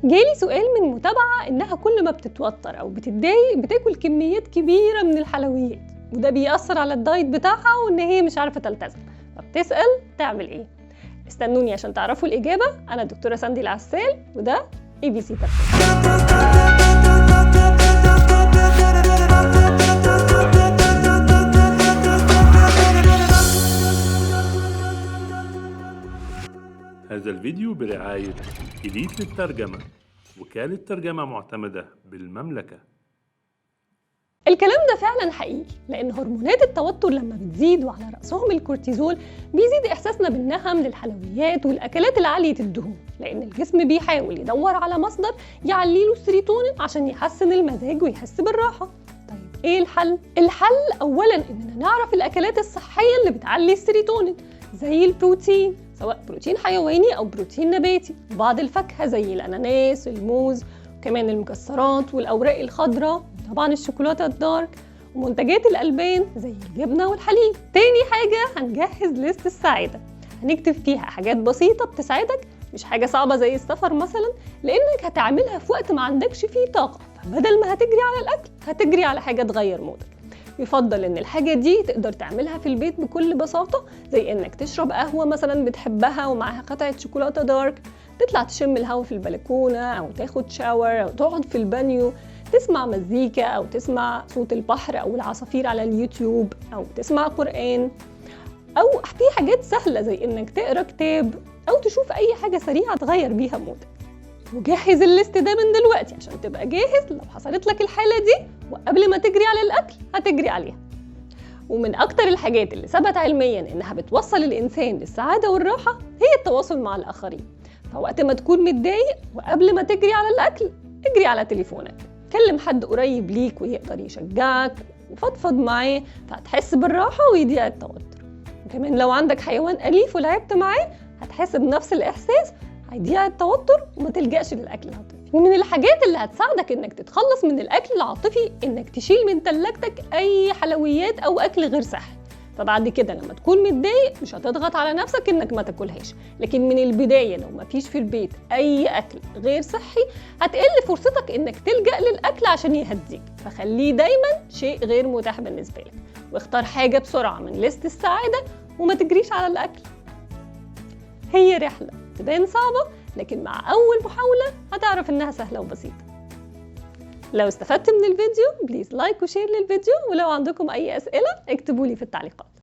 جالي سؤال من متابعة إنها كل ما بتتوتر أو بتتضايق بتاكل كميات كبيرة من الحلويات، وده بيأثر على الدايت بتاعها وإن هي مش عارفة تلتزم، فبتسأل تعمل إيه؟ استنوني عشان تعرفوا الإجابة. أنا الدكتورة ساندي العسال وده ABC تغذية. هذا الفيديو برعاية إليت للترجمة، وكالة ترجمة معتمدة بالمملكة. الكلام ده فعلا حقيقي، لأن هرمونات التوتر لما بتزيد وعلى رأسهم الكورتيزول بيزيد إحساسنا بالنهم للحلويات والأكلات العالية الدهون، لأن الجسم بيحاول يدور على مصدر يعليله السيروتونين عشان يحسن المزاج ويحس بالراحة. طيب إيه الحل؟ الحل أولا إننا نعرف الأكلات الصحية اللي بتعلي السيروتونين زي البروتين، سواء بروتين حيواني أو بروتين نباتي، وبعض الفاكهة زي الأناناس، الموز، وكمان المكسرات والأوراق الخضراء، طبعا الشوكولاتة الدارك، ومنتجات الألبان زي الجبنة والحليب. تاني حاجة هنجهز ليست السعادة، هنكتب فيها حاجات بسيطة بتساعدك، مش حاجة صعبة زي السفر مثلا، لأنك هتعملها في وقت ما عندكش فيه طاقة، فبدل ما هتجري على الأكل هتجري على حاجة تغير مودك. يفضل ان الحاجة دي تقدر تعملها في البيت بكل بساطة، زي انك تشرب قهوة مثلا بتحبها ومعها قطعة شوكولاتة دارك، تطلع تشم الهواء في البلكونة او تاخد شاور او تقعد في البانيو، تسمع مزيكا او تسمع صوت البحر او العصافير على اليوتيوب، او تسمع قرآن، او في حاجات سهلة زي انك تقرأ كتاب او تشوف اي حاجة سريعة تغير بيها مودك. وجهز الليست ده من دلوقتي عشان تبقى جاهز لو حصلت لك الحالة دي، وقبل ما تجري على الأكل هتجري عليها. ومن أكتر الحاجات اللي ثبت علمياً إنها بتوصل الإنسان للسعادة والراحة هي التواصل مع الآخرين. فوقت ما تكون متضايق وقبل ما تجري على الأكل اجري على تليفونك، كلم حد قريب ليك ويقدر يشجعك وفضفض معاه، فهتحس بالراحة ويضيع التوتر. وكمان لو عندك حيوان أليف ولعبت معاه هتحس بنفس الإحساس، هيضيع التوتر وما تلجأش للأكل العاطفي. ومن الحاجات اللي هتساعدك انك تتخلص من الأكل العاطفي انك تشيل من تلاجتك أي حلويات أو أكل غير صحي. فبعد كده لما تكون متضايق مش هتضغط على نفسك انك ما تاكلهاش، لكن من البداية لو ما فيش في البيت أي أكل غير صحي هتقل فرصتك انك تلجأ للأكل عشان يهديك، فخليه دايما شيء غير متاح بالنسبة لك، واختار حاجة بسرعة من ليست السعادة وما تجريش على الأكل. هي رحلة تبان صعبة، لكن مع أول محاولة هتعرف إنها سهلة وبسيطة. لو استفدت من الفيديو بليز لايك وشير للفيديو، ولو عندكم أي أسئلة اكتبوا لي في التعليقات.